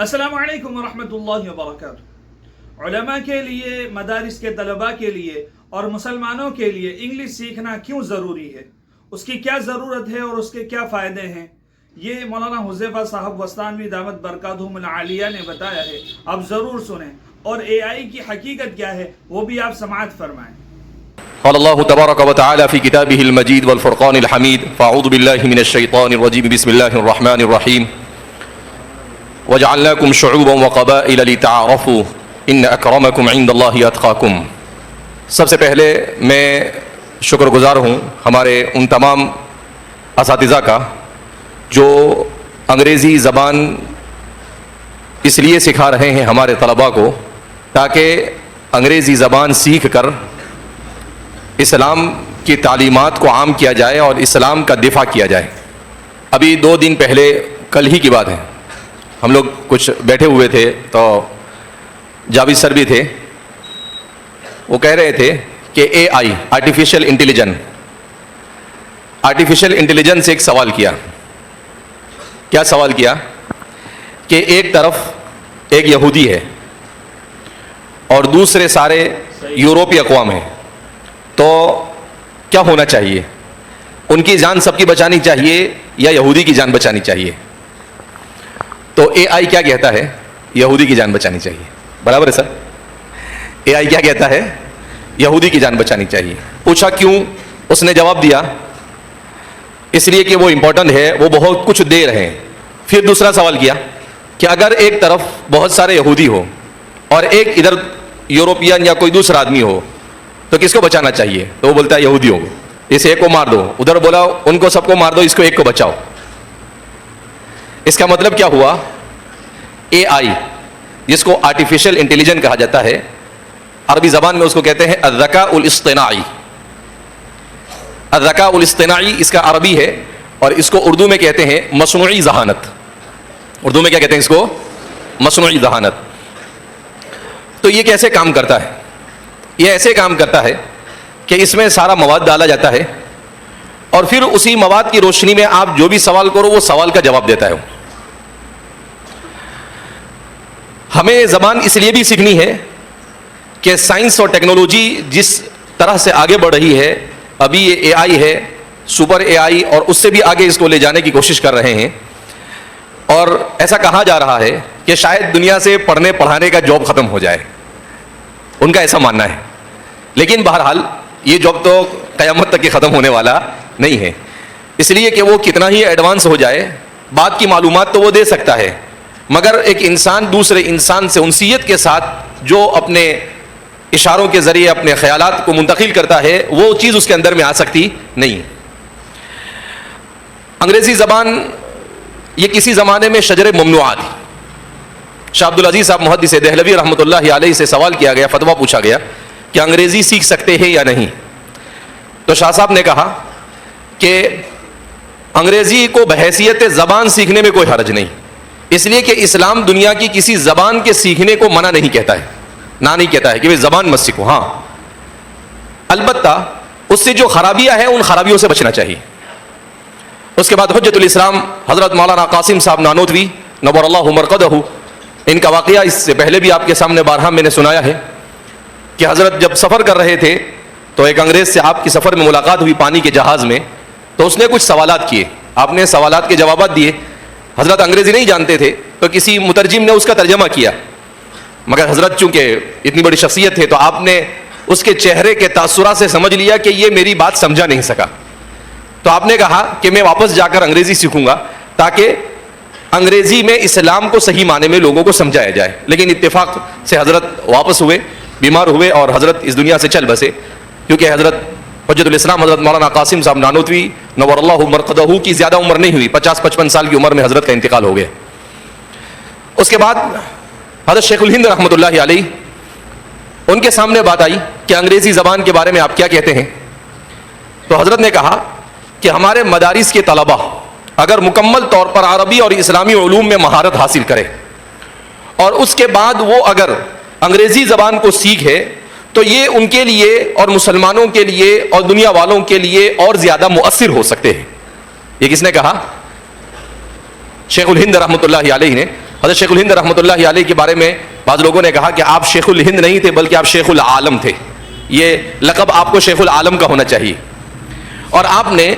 السلام علیکم ورحمۃ اللہ وبرکاتہ. علماء کے لیے، مدارس کے طلباء کے لیے اور مسلمانوں کے لیے انگلش سیکھنا کیوں ضروری ہے، اس کی کیا ضرورت ہے اور اس کے کیا فائدے ہیں، یہ مولانا حذیفہ صاحب وستانوی دامت برکاتہم العالیہ نے بتایا ہے. آپ ضرور سنیں. اور اے آئی کی حقیقت کیا ہے وہ بھی آپ سماعت فرمائیں. قال الله تبارك وتعالى في كتابه المجيد والفرقان الحميد فأعوذ بالله من الشيطان الرجيم بسم الله الرحمن الرحيم وجعلناكم شعوبا وقبائل لتعارفوا إن أكرمكم عند الله أتقاكم. سب سے پہلے میں شکر گزار ہوں ہمارے ان تمام اساتذہ کا جو انگریزی زبان اس لیے سکھا رہے ہیں ہمارے طلباء کو تاکہ انگریزی زبان سیکھ کر اسلام کی تعلیمات کو عام کیا جائے اور اسلام کا دفاع کیا جائے. ابھی 2 دن پہلے، کل ہی کی بات ہے، ہم لوگ کچھ بیٹھے ہوئے تھے تو جاوید سر بھی تھے. وہ کہہ رہے تھے کہ اے آئی آرٹیفیشل انٹیلیجنس ایک سوال کیا. کیا سوال کیا کہ ایک طرف ایک یہودی ہے اور دوسرے سارے یورپی اقوام ہیں، تو کیا ہونا چاہیے؟ ان کی جان سب کی بچانی چاہیے یا یہودی کی جان بچانی چاہیے؟ تو اے آئی کیا کہتا ہے؟ یہودی کی جان بچانی چاہیے. برابر ہے سر؟ اے آئی کیا کہتا ہے؟ یہودی کی جان بچانی چاہیے. پوچھا کیوں؟ اس نے جواب دیا اس لیے کہ وہ امپورٹنٹ ہے، وہ بہت کچھ دے رہے ہیں. پھر دوسرا سوال کیا کہ اگر ایک طرف بہت سارے یہودی ہو اور ایک ادھر یورپین یا کوئی دوسرا آدمی ہو تو کس کو بچانا چاہیے؟ تو وہ بولتا ہے یہودیوں کو. اس ایک کو مار دو، ادھر بولا ان کو سب کو مار دو، اس کو ایک کو بچاؤ. اس کا مطلب کیا ہوا؟ اے آئی جس کو آرٹیفیشل انٹیلیجنس کہا جاتا ہے، عربی زبان میں اس کو کہتے ہیں الذکاء الاصطناعی. الذکاء الاصطناعی اس کا عربی ہے اور اس کو اردو میں کہتے ہیں مصنوعی ذہانت. اردو میں کیا کہتے ہیں اس کو؟ مصنوعی ذہانت. تو یہ کیسے کام کرتا ہے؟ یہ ایسے کام کرتا ہے کہ اس میں سارا مواد ڈالا جاتا ہے اور پھر اسی مواد کی روشنی میں آپ جو بھی سوال کرو وہ سوال کا جواب دیتا ہے. ہمیں زبان اس لیے بھی سیکھنی ہے کہ سائنس اور ٹیکنالوجی جس طرح سے آگے بڑھ رہی ہے، ابھی یہ اے آئی ہے، سپر اے آئی، اور اس سے بھی آگے اس کو لے جانے کی کوشش کر رہے ہیں. اور ایسا کہا جا رہا ہے کہ شاید دنیا سے پڑھنے پڑھانے کا جاب ختم ہو جائے، ان کا ایسا ماننا ہے. لیکن بہرحال یہ جاب تو قیامت تک ہی ختم ہونے والا نہیں ہے، اس لیے کہ وہ کتنا ہی ایڈوانس ہو جائے بات کی معلومات تو وہ دے سکتا ہے، مگر ایک انسان دوسرے انسان سے انسیت کے ساتھ جو اپنے اشاروں کے ذریعے اپنے خیالات کو منتقل کرتا ہے وہ چیز اس کے اندر میں آ سکتی نہیں. انگریزی زبان یہ کسی زمانے میں شجر ممنوعہ تھی. شاہ عبدالعزیز صاحب محدث دہلوی رحمۃ اللہ علیہ سے سوال کیا گیا، فتویٰ پوچھا گیا کہ انگریزی سیکھ سکتے ہیں یا نہیں. تو شاہ صاحب نے کہا کہ انگریزی کو بحیثیت زبان سیکھنے میں کوئی حرج نہیں، اس لیے کہ اسلام دنیا کی کسی زبان کے سیکھنے کو منع نہیں کہتا ہے، نہ نہیں کہتا ہے کہ زبان مت سیکھو. ہاں البتہ اس سے جو خرابیاں ہیں ان خرابیوں سے بچنا چاہیے. اس کے بعد حجت الاسلام حضرت مولانا قاسم صاحب نانوتوی نور اللہ مرقدہ، ان کا واقعہ اس سے پہلے بھی آپ کے سامنے بارہا میں نے سنایا ہے کہ حضرت جب سفر کر رہے تھے تو ایک انگریز سے آپ کی سفر میں ملاقات ہوئی پانی کے جہاز میں. تو اس نے کچھ سوالات کیے، آپ نے سوالات کے جوابات دیے. حضرت انگریزی نہیں جانتے تھے تو کسی مترجم نے اس کا ترجمہ کیا، مگر حضرت چونکہ اتنی بڑی شخصیت تھے تو آپ نے اس کے چہرے کے تاثرات سے سمجھ لیا کہ یہ میری بات سمجھا نہیں سکا. تو آپ نے کہا کہ میں واپس جا کر انگریزی سیکھوں گا تاکہ انگریزی میں اسلام کو صحیح معنی میں لوگوں کو سمجھایا جائے. لیکن اتفاق سے حضرت واپس ہوئے، بیمار ہوئے اور حضرت اس دنیا سے چل بسے، کیونکہ حضرت حجت الاسلام حضرت مولانا قاسم صاحب نانوتوی نور اللہ مرقدہ کی زیادہ عمر نہیں ہوئی، 50-55 سال کی عمر میں حضرت کا انتقال ہو گیا. اس کے بعد حضرت شیخ الہند رحمۃ اللہ علیہ، ان کے سامنے بات آئی کہ انگریزی زبان کے بارے میں آپ کیا کہتے ہیں؟ تو حضرت نے کہا کہ ہمارے مدارس کے طلباء اگر مکمل طور پر عربی اور اسلامی علوم میں مہارت حاصل کرے اور اس کے بعد وہ اگر انگریزی زبان کو سیکھے تو یہ ان کے لیے اور مسلمانوں کے لیے اور دنیا والوں کے لیے اور زیادہ مؤثر ہو سکتے ہیں. یہ کس نے کہا؟ شیخ الہند رحمۃ اللہ علیہ نے. حضرت شیخ الہند رحمۃ اللہ علیہ کے بارے میں بعض لوگوں نے کہا کہ آپ شیخ الہند نہیں تھے بلکہ آپ شیخ العالم تھے، یہ لقب آپ کو شیخ العالم کا ہونا چاہیے. اور آپ نے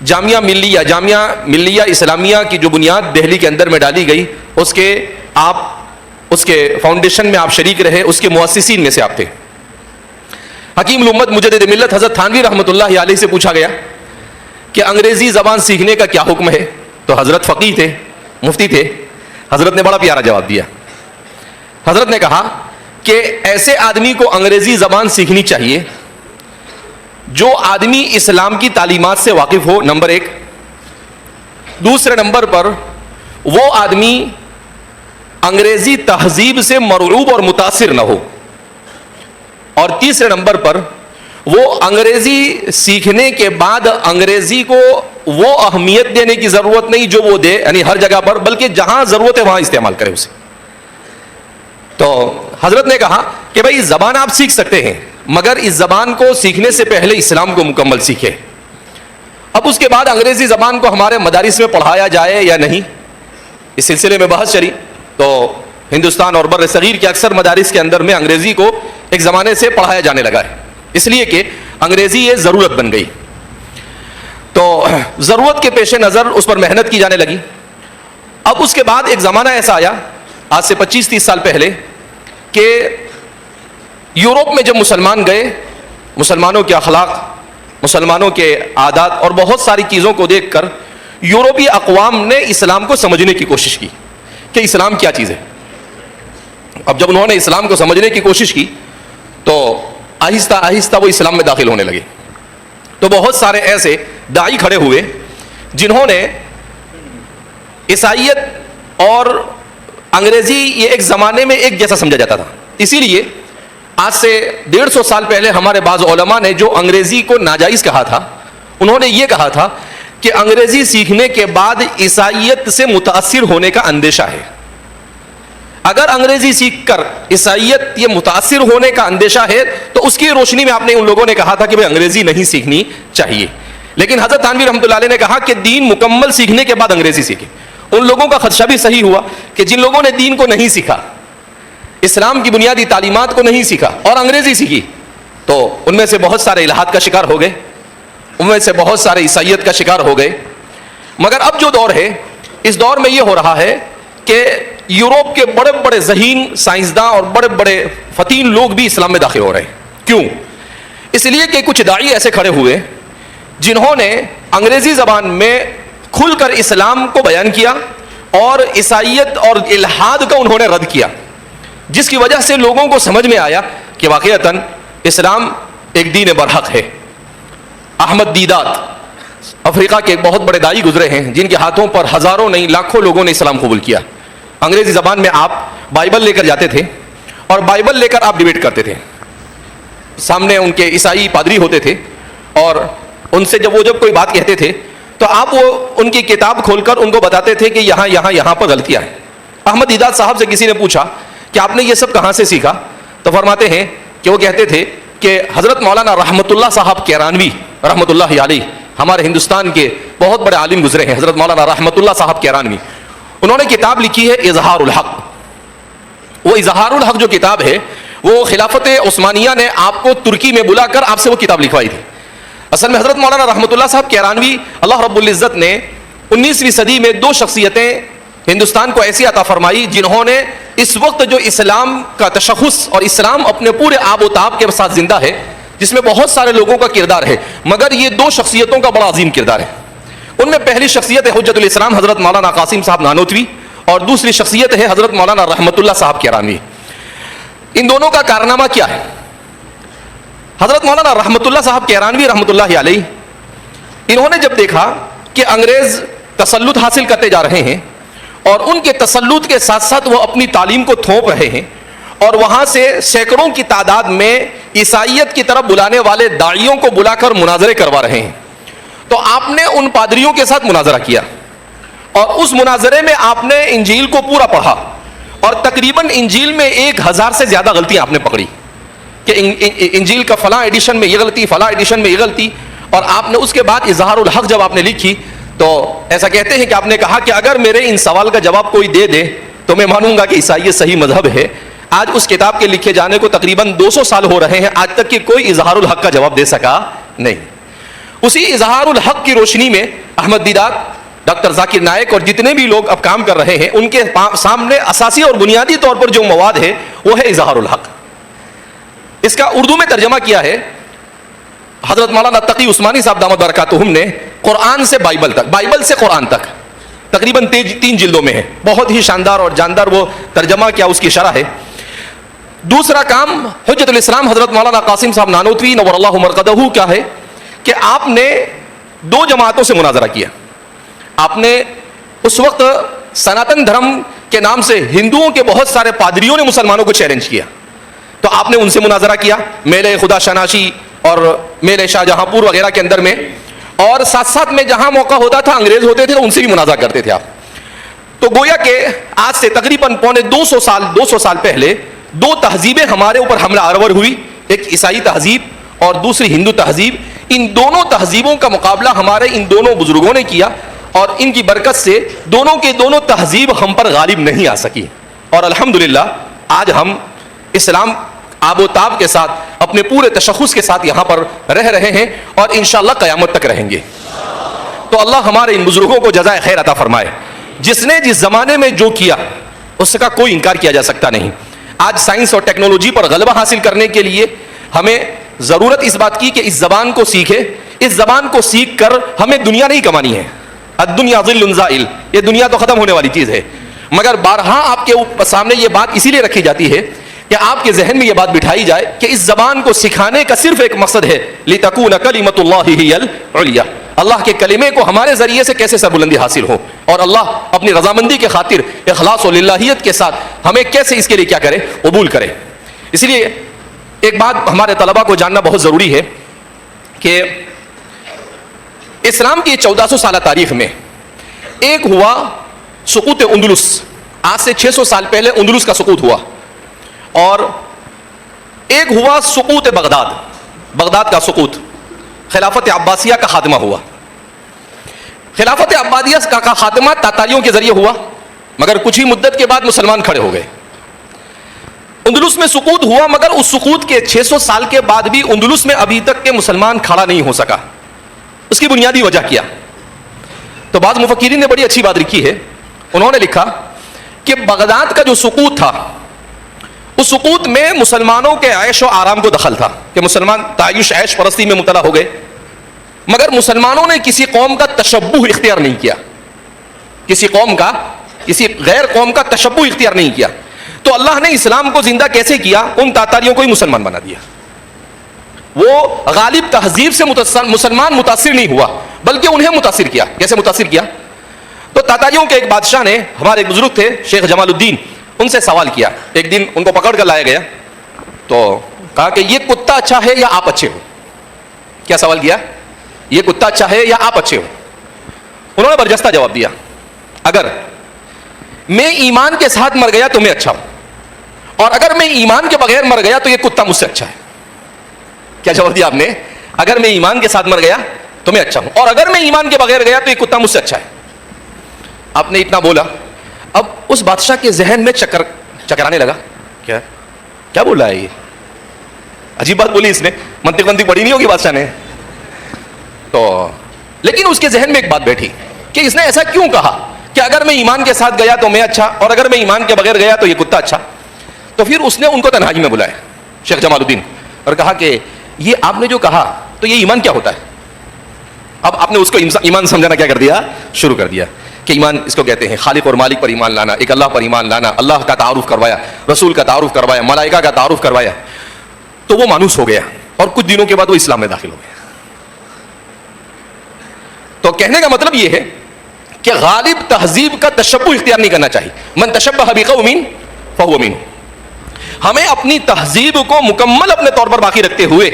جامعہ ملیہ اسلامیہ کی جو بنیاد دہلی کے اندر میں ڈالی گئی اس کے فاؤنڈیشن میں آپ شریک رہے، اس کے مؤسسین میں سے آپ تھے. حکیم الامت مجدد ملت حضرت تھانوی رحمۃ اللہ علیہ سے پوچھا گیا کہ انگریزی زبان سیکھنے کا کیا حکم ہے، تو حضرت فقیہ تھے، مفتی تھے. حضرت نے بڑا پیارا جواب دیا. حضرت نے کہا کہ ایسے آدمی کو انگریزی زبان سیکھنی چاہیے جو آدمی اسلام کی تعلیمات سے واقف ہو، نمبر ایک. دوسرے نمبر پر وہ آدمی انگریزی تہذیب سے مرعوب اور متاثر نہ ہو. اور تیسرے نمبر پر وہ انگریزی سیکھنے کے بعد انگریزی کو وہ اہمیت دینے کی ضرورت نہیں جو وہ دے، یعنی ہر جگہ پر، بلکہ جہاں ضرورت ہے وہاں استعمال کرے اسے. تو حضرت نے کہا کہ بھائی زبان آپ سیکھ سکتے ہیں مگر اس زبان کو سیکھنے سے پہلے اسلام کو مکمل سیکھیں. اب اس کے بعد انگریزی زبان کو ہمارے مدارس میں پڑھایا جائے یا نہیں، اس سلسلے میں بحث چلی. تو ہندوستان اور بر صغیر کے اکثر مدارس کے اندر میں انگریزی کو ایک زمانے سے پڑھایا جانے لگا ہے، اس لیے کہ انگریزی یہ ضرورت بن گئی. تو ضرورت کے پیش نظر اس پر محنت کی جانے لگی. اب اس کے بعد ایک زمانہ ایسا آیا آج سے 25-30 سال پہلے کہ یورپ میں جب مسلمان گئے، مسلمانوں کے اخلاق، مسلمانوں کے عادات اور بہت ساری چیزوں کو دیکھ کر یورپی اقوام نے اسلام کو سمجھنے کی کوشش کی کہ اسلام کیا چیز ہے. اب جب انہوں نے اسلام کو سمجھنے کی کوشش کی تو آہستہ آہستہ وہ اسلام میں داخل ہونے لگے. تو بہت سارے ایسے داعی کھڑے ہوئے جنہوں نے عیسائیت اور انگریزی یہ ایک زمانے میں ایک جیسا سمجھا جاتا تھا. اسی لیے آج سے 150 سال پہلے ہمارے بعض علماء نے جو انگریزی کو ناجائز کہا تھا، انہوں نے یہ کہا تھا کہ انگریزی سیکھنے کے بعد عیسائیت سے متاثر ہونے کا اندیشہ ہے. اگر انگریزی سیکھ کر عیسائیت یہ متاثر ہونے کا اندیشہ ہے تو اس کی روشنی میں آپ نے ان لوگوں نے کہا تھا کہ انگریزی نہیں سیکھنی چاہیے. لیکن حضرت تھانوی رحمۃ اللہ علیہ نے کہا کہ دین مکمل سیکھنے کے بعد انگریزی سیکھے. ان لوگوں کا خدشہ بھی صحیح ہوا کہ جن لوگوں نے دین کو نہیں سیکھا، اسلام کی بنیادی تعلیمات کو نہیں سیکھا اور انگریزی سیکھی، تو ان میں سے بہت سارے الحاد کا شکار ہو گئے، ان میں سے بہت سارے عیسائیت کا شکار ہو گئے. مگر اب جو دور ہے، اس دور میں یہ ہو رہا ہے کہ یورپ کے بڑے بڑے ذہین سائنسداں اور بڑے بڑے فتین لوگ بھی اسلام میں داخل ہو رہے ہیں. کیوں؟ اس لیے کہ کچھ داعی ایسے کھڑے ہوئے جنہوں نے انگریزی زبان میں کھل کر اسلام کو بیان کیا اور عیسائیت اور الحاد کا انہوں نے رد کیا، جس کی وجہ سے لوگوں کو سمجھ میں آیا کہ واقعتاً اسلام ایک دین برحق ہے. احمد دیدات افریقہ کے ایک بہت بڑے داعی گزرے ہیں جن کے ہاتھوں پر ہزاروں نہیں لاکھوں لوگوں نے اسلام قبول کیا. انگریزی زبان میں آپ بائبل لے کر جاتے تھے اور بائبل لے کر آپ ڈیبیٹ کرتے تھے. سامنے ان کے عیسائی پادری ہوتے تھے اور ان سے جب کوئی بات کہتے تھے تو آپ وہ ان کی کتاب کھول کر ان کو بتاتے تھے کہ یہاں پر غلطیاں ہیں. احمد دیدات صاحب سے کسی نے پوچھا کہ آپ نے یہ سب کہاں سے سیکھا؟ تو فرماتے ہیں کہ وہ کہتے تھے کہ حضرت مولانا رحمۃ اللہ صاحب کیرانوی رحمۃ اللہ علیہ، ہمارے ہندوستان کے بہت بڑے عالم گزرے ہیں، حضرت مولانا رحمۃ اللہ صاحب کیرانوی، انہوں نے کتاب لکھی ہے اظہار الحق. وہ اظہار الحق جو کتاب ہے وہ خلافت عثمانیہ نے آپ کو ترکی میں بلا کر آپ سے وہ کتاب لکھوائی تھی. اصل میں حضرت مولانا رحمۃ اللہ صاحب کیرانوی، اللہ رب العزت نے 19ویں صدی میں 2 شخصیتیں ہندوستان کو ایسی عطا فرمائی جنہوں نے اس وقت جو اسلام کا تشخص اور اسلام اپنے پورے آب و تاب کے ساتھ زندہ ہے، جس میں بہت سارے لوگوں کا کردار ہے، مگر یہ 2 شخصیتوں کا بڑا عظیم کردار ہے. ان میں پہلی شخصیت ہے حجت الاسلام حضرت مولانا قاسم صاحب نانوتوی اور دوسری شخصیت ہے حضرت مولانا رحمۃ اللہ صاحب کیرانوی. ان دونوں کا کارنامہ کیا ہے؟ حضرت مولانا رحمۃ اللہ صاحب کیرانوی رحمۃ اللہ علیہ، انہوں نے جب دیکھا کہ انگریز تسلط حاصل کرتے جا رہے ہیں اور ان کے تسلط کے ساتھ ساتھ وہ اپنی تعلیم کو تھوپ رہے ہیں اور وہاں سے سینکڑوں کی تعداد میں عیسائیت کی طرف بلانے والے داعیوں کو بلا کر مناظرے کروا رہے ہیں، تو آپ نے ان پادریوں کے ساتھ مناظرہ کیا اور اس مناظرے میں آپ نے انجیل کو پورا پڑھا اور تقریباً انجیل میں 1000 سے زیادہ غلطیاں آپ نے پکڑی کہ انجیل کا فلاں ایڈیشن میں یہ غلطی، فلاں ایڈیشن میں یہ غلطی. اور آپ نے اس کے بعد اظہار الحق جب آپ نے لکھی تو ایسا کہتے ہیں کہ آپ نے کہا کہ اگر میرے ان سوال کا جواب کوئی دے دے تو میں مانوں گا کہ عیسائیت صحیح مذہب ہے. آج اس کتاب کے لکھے جانے کو تقریباً 200 سال ہو رہے ہیں, آج تک کہ کوئی اظہار الحق کا جواب دے سکا نہیں. اسی اظہار الحق کی روشنی میں احمد دیدات, ڈاکٹر ذاکر نائک اور جتنے بھی لوگ اب کام کر رہے ہیں, ان کے سامنے اساسی اور بنیادی طور پر جو مواد ہے وہ ہے اظہار الحق. اس کا اردو میں ترجمہ کیا ہے حضرت مولانا تقی عثمانی صاحب دامت برکاتہم نے, قرآن سے بائبل تک, بائبل سے قرآن تک, تقریباً 3 جلدوں میں ہے. بہت ہی شاندار اور جاندار وہ ترجمہ کیا, اس کی شرح ہے. دوسرا کام حجت الاسلام حضرت مولانا قاسم صاحب نانوتوی نور اللہ مرقدہ کیا ہے کہ آپ نے 2 جماعتوں سے مناظرہ کیا. آپ نے اس وقت سناتن دھرم کے نام سے ہندوؤں کے بہت سارے پادریوں نے مسلمانوں کو چیلنج کیا, تو آپ نے ان سے مناظرہ کیا میلے خدا شناسی اور میلے شاہ جہاں پور وغیرہ کے اندر میں, اور ساتھ ساتھ میں جہاں موقع ہوتا تھا انگریز ہوتے تھے تو ان سے بھی مناظرہ کرتے تھے آپ. تو گویا کہ آج سے تقریباً 200 سال پہلے 2 تہذیبیں ہمارے اوپر حملہ آور ہوئی, ایک عیسائی تہذیب اور دوسری ہندو تہذیب. ان دونوں تہذیبوں کا مقابلہ ہمارے ان دونوں بزرگوں نے کیا, اور ان کی برکت سے دونوں کے دونوں تہذیب ہم پر غالب نہیں آ سکی. اور الحمدللہ آج ہم اسلام آب و تاب کے ساتھ اپنے پورے تشخص کے ساتھ یہاں پر رہ رہے ہیں, اور انشاءاللہ قیامت تک رہیں گے. تو اللہ ہمارے ان بزرگوں کو جزائے خیر عطا فرمائے. جس نے جس زمانے میں جو کیا اس کا کوئی انکار کیا جا سکتا نہیں. آج سائنس اور ٹیکنالوجی پر غلبہ حاصل کرنے کے لیے ہمیں ضرورت اس بات کی کہ اس زبان کو سیکھے. اس زبان کو سیکھ کر ہمیں دنیا نہیں کمانی ہے. الدنیا ظل زائل, یہ دنیا تو ختم ہونے والی چیز ہے, مگر بارہا آپ کے سامنے یہ بات اسی لیے رکھی جاتی ہے کہ آپ کے ذہن میں یہ بات بٹھائی جائے کہ اس زبان کو سکھانے کا صرف ایک مقصد ہے, لِتَكُونَ كَلِمَةُ اللَّهِ هِيَ الْعُلْيَا, اللہ کے کلمے کو ہمارے ذریعے سے کیسے سربلندی حاصل ہو, اور اللہ اپنی رضامندی کے خاطر اخلاص و للہیت کے ساتھ ہمیں کیسے اس کے لیے کیا کرے, قبول کرے. اس لیے ایک بات ہمارے طلباء کو جاننا بہت ضروری ہے کہ اسلام کی 1400 سالہ تاریخ میں ایک ہوا سقوط اندلس. آج سے 600 سال پہلے اندلس کا سقوط ہوا, اور ایک ہوا سقوط بغداد, بغداد کا سقوط. خلافت عباسیہ کا خاتمہ ہوا. خلافت عباسیہ کا خاتمہ تاتاریوں کے ذریعے ہوا, مگر کچھ ہی مدت کے بعد مسلمان کھڑے ہو گئے. اندلس میں سقوط ہوا, مگر اس سقوط کے 600 سال کے بعد بھی اندلس میں ابھی تک کے مسلمان کھڑا نہیں ہو سکا. اس کی بنیادی وجہ کیا؟ تو بعض مفکرین نے بڑی اچھی بات لکھی ہے. انہوں نے لکھا کہ بغداد کا جو سقوط تھا, اس سقوط میں مسلمانوں کے عیش و آرام کو دخل تھا کہ مسلمان تعیش عیش پرستی میں مبتلا ہو گئے, مگر مسلمانوں نے کسی قوم کا تشبہ اختیار نہیں کیا, کسی قوم کا, کسی غیر قوم کا تشبہ اختیار نہیں کیا. تو اللہ نے اسلام کو زندہ کیسے کیا؟ ان تاتاریوں کو ہی مسلمان بنا دیا. وہ غالب تہذیب سے مسلمان متاثر نہیں ہوا, بلکہ انہیں متاثر کیا. کیسے متاثر کیا؟ تو تاتاریوں کے ایک بادشاہ نے, ہمارے ایک بزرگ تھے شیخ جمال الدین, ان سے سوال کیا. ایک دن ان کو پکڑ کر لایا گیا, تو کہا کہ یہ کتا اچھا ہے یا آپ اچھے ہو؟ کیا سوال کیا؟ یہ کتا اچھا ہے یا آپ اچھے ہو؟ انہوں نے برجستہ جواب دیا, اگر میں ایمان کے ساتھ مر گیا تو میں اچھا ہوں, اور اگر میں ایمان کے بغیر مر گیا تو یہ کتا مجھ سے اچھا ہے. کیا جواب دیا آپ نے؟ اگر میں ایمان کے ساتھ مر گیا تو میں اچھا ہوں, اور اگر میں ایمان کے بغیر گیا تو یہ کتا مجھ سے اچھا ہے. آپ نے اتنا بولا, اب اس بادشاہ کے ذہن میں چکرانے لگا, کیا بول رہا ہے یہ؟ عجیب بات بولی اس نے, منطق پڑھی نہیں ہوگی بادشاہ نے. تو لیکن اس کے ذہن میں ایک بات بیٹھی کہ اس نے ایسا کیوں کہا کہ اگر میں ایمان کے ساتھ گیا تو میں اچھا, اور اگر میں ایمان کے بغیر گیا تو یہ کتا اچھا. تو پھر اس نے ان کو تنہائی میں بلایا, شیخ جمال الدین, اور کہا کہ یہ آپ نے جو کہا تو یہ ایمان کیا ہوتا ہے؟ اب آپ نے اس کو ایمان سمجھانا کیا کر دیا, شروع کر دیا کہ ایمان اس کو کہتے ہیں خالق اور مالک پر ایمان لانا, ایک اللہ پر ایمان لانا, اللہ کا تعارف کروایا, رسول کا تعارف کروایا, ملائکہ کا تعارف کروایا. تو وہ مانوس ہو گیا, اور کچھ دنوں کے بعد وہ اسلام میں داخل ہو گیا. تو کہنے کا مطلب یہ ہے کہ غالب تہذیب کا تشبہ اختیار نہیں کرنا چاہیے. من تشبہ بقوم فہو منہ. ہمیں اپنی تہذیب کو مکمل اپنے طور پر باقی رکھتے ہوئے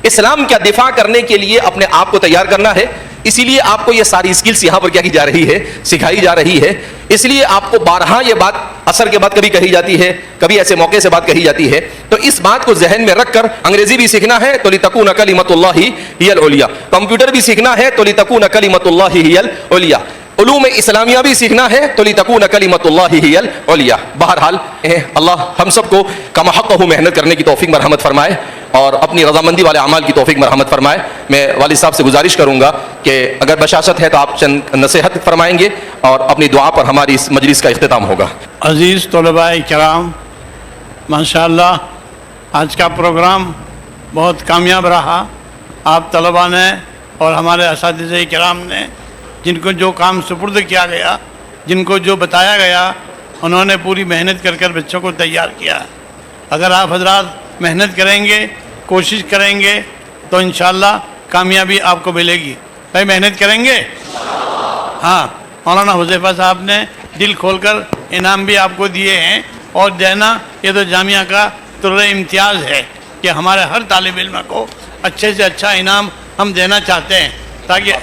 اسلام کا دفاع کرنے کے لیے اپنے آپ کو تیار کرنا ہے. اسی لیے آپ کو یہ ساری اسکلز یہاں پر کیا کی جا رہی ہے, سکھائی جا رہی ہے. اس لیے آپ کو بارہا یہ بات اثر کے بعد کبھی کہی جاتی ہے, کبھی ایسے موقع سے بات کہی جاتی ہے. تو اس بات کو ذہن میں رکھ کر انگریزی بھی سیکھنا ہے تو لِتَكُونَ كَلِمَةُ اللَّهِ هِيَ الْعُلْيَا. کمپیوٹر بھی سیکھنا ہے تو لِتَكُونَ كَلِمَةُ اللَّهِ هِيَ الْعُلْيَا. علوم اسلامیہ بھی سیکھنا ہے تو لتکون کلمۃ اللہ ہی العلیٰ. بہرحال اللہ ہم سب کو کما حق محنت کرنے کی توفیق مرحمت فرمائے اور اپنی رضامندی والے اعمال کی توفیق مرحمت فرمائے. میں والد صاحب سے گزارش کروں گا کہ اگر بشاشت ہے تو آپ چند نصیحت فرمائیں گے اور اپنی دعا پر ہماری اس مجلس کا اختتام ہوگا. عزیز طلباء کرام، ماشاءاللہ آج کا پروگرام بہت کامیاب رہا. آپ طلباء نے اور ہمارے اساتذہ کرام نے جن کو جو کام سپرد کیا گیا، جن کو جو بتایا گیا، انہوں نے پوری محنت کر کر بچوں کو تیار کیا. اگر آپ حضرات محنت کریں گے، کوشش کریں گے تو انشاءاللہ کامیابی آپ کو ملے گی. بھائی محنت کریں گے؟ ہاں، مولانا حذیفہ صاحب نے دل کھول کر انعام بھی آپ کو دیے ہیں اور دینا یہ تو جامعہ کا طرز امتیاز ہے کہ ہمارے ہر طالب علم کو اچھے سے اچھا انعام ہم دینا چاہتے ہیں تاکہ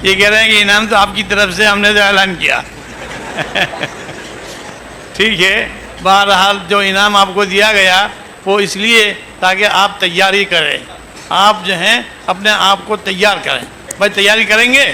یہ کہہ رہے ہیں کہ انعام تو آپ کی طرف سے ہم نے تو اعلان کیا. ٹھیک ہے، بہرحال جو انعام آپ کو دیا گیا وہ اس لیے تاکہ آپ تیاری کریں، آپ جو ہیں اپنے آپ کو تیار کریں. بھائی تیاری کریں گے؟